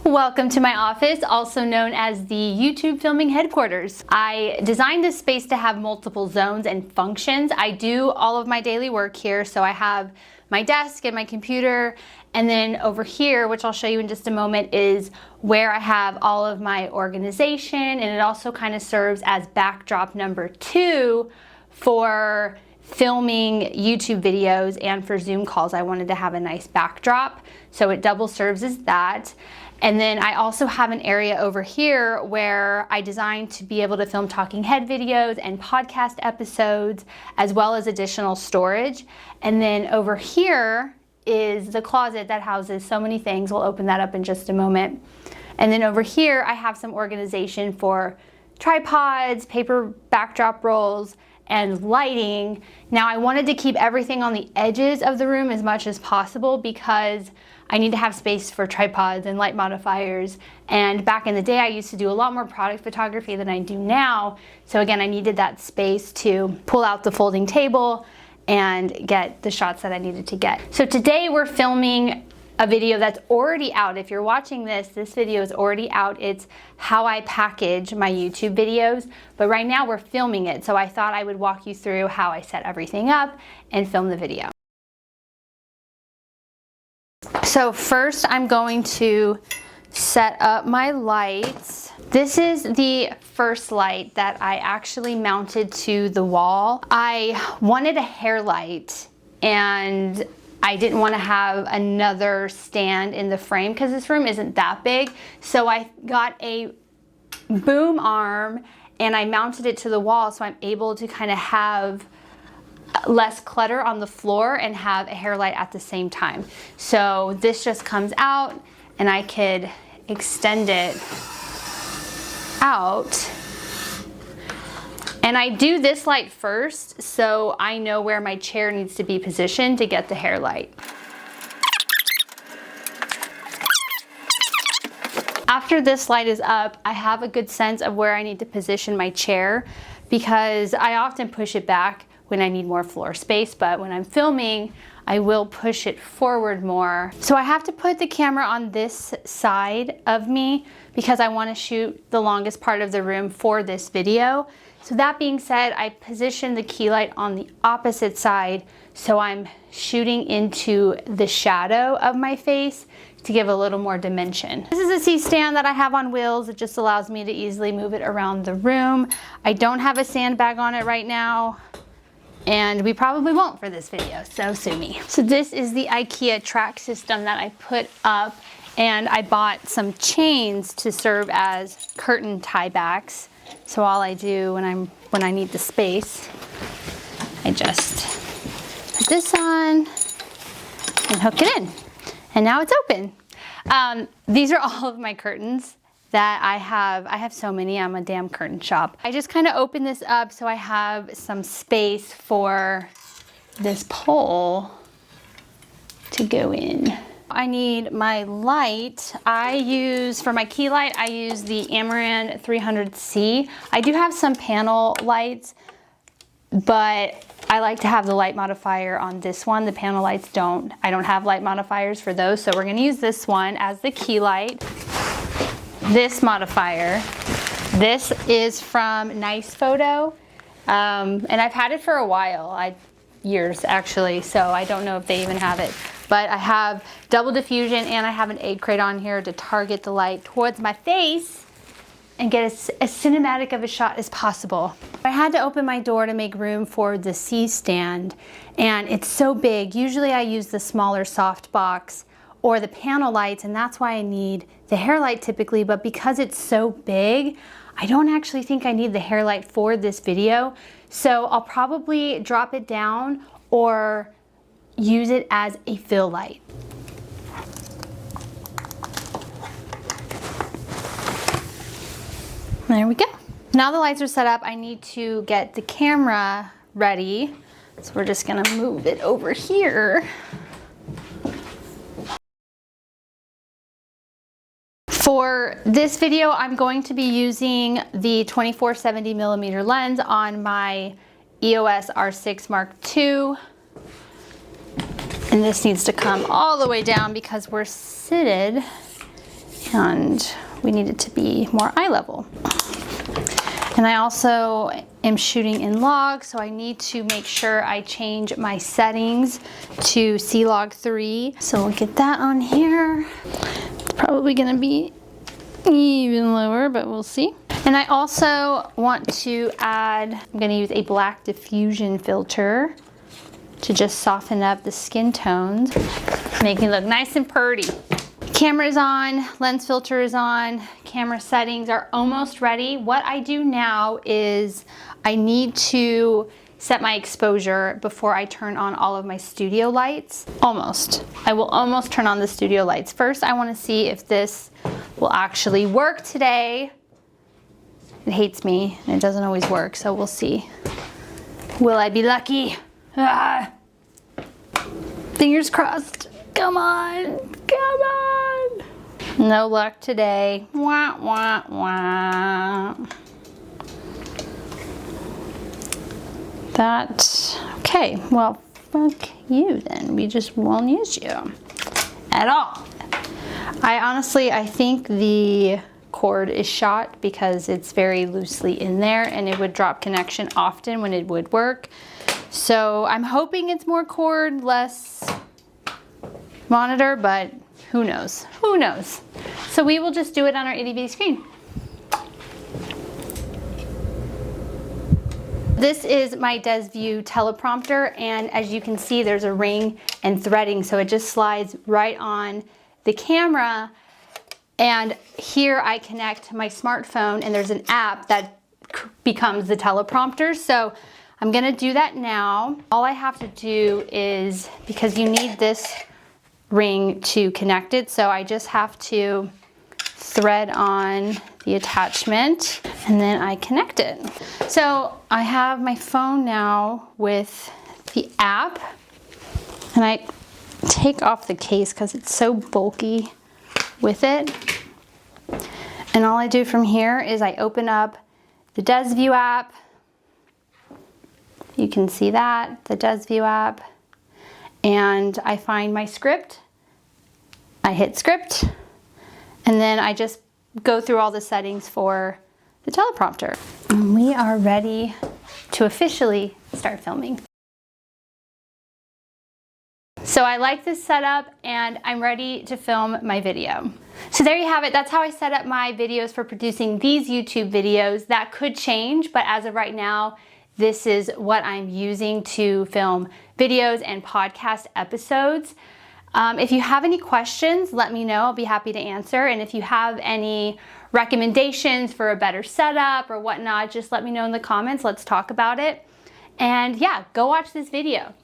Welcome to my office, also known as the YouTube filming headquarters. I designed this space to have multiple zones and functions. I do all of my daily work here, so I have my desk and my computer, and then over here, which I'll show you in just a moment, is where I have all of my organization, and it also kind of serves as backdrop number 2 for filming YouTube videos and for Zoom calls. I wanted to have a nice backdrop, so it double serves as that. And then I also have an area over here where I designed to be able to film talking head videos and podcast episodes, as well as additional storage. And then over here is the closet that houses so many things. We'll open that up in just a moment. And then over here I have some organization for tripods, paper backdrop rolls, and lighting. Now I wanted to keep everything on the edges of the room as much as possible because I need to have space for tripods and light modifiers. And back in the day I used to do a lot more product photography than I do now. So again, I needed that space to pull out the folding table and get the shots that I needed to get. So today we're filming a video that's already out. If you're watching this video is already out. It's how I package my YouTube videos, but right now we're filming it. So I thought I would walk you through how I set everything up and film the video. So first I'm going to set up my lights. This is the first light that I actually mounted to the wall. I wanted a hair light and I didn't want to have another stand in the frame because this room isn't that big. So I got a boom arm and I mounted it to the wall so I'm able to kind of have less clutter on the floor and have a hair light at the same time. So this just comes out and I could extend it out. And I do this light first so I know where my chair needs to be positioned to get the hair light. After this light is up, I have a good sense of where I need to position my chair because I often push it back when I need more floor space, but when I'm filming, I will push it forward more. So I have to put the camera on this side of me because I want to shoot the longest part of the room for this video. So that being said, I positioned the key light on the opposite side so I'm shooting into the shadow of my face to give a little more dimension. This is a C-stand that I have on wheels. It just allows me to easily move it around the room. I don't have a sandbag on it right now, and we probably won't for this video, so sue me. So this is the IKEA track system that I put up, and I bought some chains to serve as curtain tie backs. So all I do when I need the space, I just put this on and hook it in. And now it's open. These are all of my curtains that I have. I have so many, I'm a damn curtain shop. I just kind of open this up so I have some space for this pole to go in. I need my light. For my key light, I use the Amaran 300C. I do have some panel lights, but I like to have the light modifier on this one. The panel lights I don't have light modifiers for those, so we're gonna use this one as the key light. This modifier, this is from Nice Photo, and I've had it for a while, years actually, so I don't know if they even have it. But I have double diffusion and I have an egg crate on here to target the light towards my face and get as cinematic of a shot as possible. I had to open my door to make room for the C-stand, and it's so big. Usually I use the smaller soft box or the panel lights, and that's why I need the hair light typically, but because it's so big, I don't actually think I need the hair light for this video. So I'll probably drop it down or use it as a fill light. There we go. Now the lights are set up, I need to get the camera ready. So we're just gonna move it over here. For this video, I'm going to be using the 24-70mm lens on my EOS R6 Mark II. And this needs to come all the way down because we're seated and we need it to be more eye level. And I also am shooting in log, so I need to make sure I change my settings to C-Log 3. So we'll get that on here. It's probably gonna be even lower, but we'll see. And I also want to add, I'm gonna use a black diffusion filter to just soften up the skin tones, make it look nice and pretty. Camera is on, lens filter is on, camera settings are almost ready. What I do now is I need to set my exposure before I turn on all of my studio lights. Almost. I will almost turn on the studio lights. First, I want to see if this will actually work today. It hates me and it doesn't always work, so we'll see. Will I be lucky? Ah. Fingers crossed. Come on, come on. No luck today. Wah, wah, wah. Okay, well, fuck you then. We just won't use you at all. I think the cord is shot because it's very loosely in there and it would drop connection often when it would work. So I'm hoping it's more cord, less monitor, but who knows? Who knows? So we will just do it on our itty bitty screen. This is my DesView teleprompter, and as you can see, there's a ring and threading, so it just slides right on the camera. And here I connect my smartphone, and there's an app that becomes the teleprompter. So I'm gonna do that now. All I have to do is, because you need this ring to connect it, so I just have to thread on the attachment and then I connect it. So I have my phone now with the app, and I take off the case because it's so bulky with it. And all I do from here is I open up the DesView app. You can see that, the DesView app. And I find my script, I hit script, and then I just go through all the settings for the teleprompter. And we are ready to officially start filming. So I like this setup and I'm ready to film my video. So there you have it. That's how I set up my videos for producing these YouTube videos. That could change, but as of right now, this is what I'm using to film videos and podcast episodes. If you have any questions, let me know. I'll be happy to answer. And if you have any recommendations for a better setup or whatnot, just let me know in the comments. Let's talk about it. And yeah, go watch this video.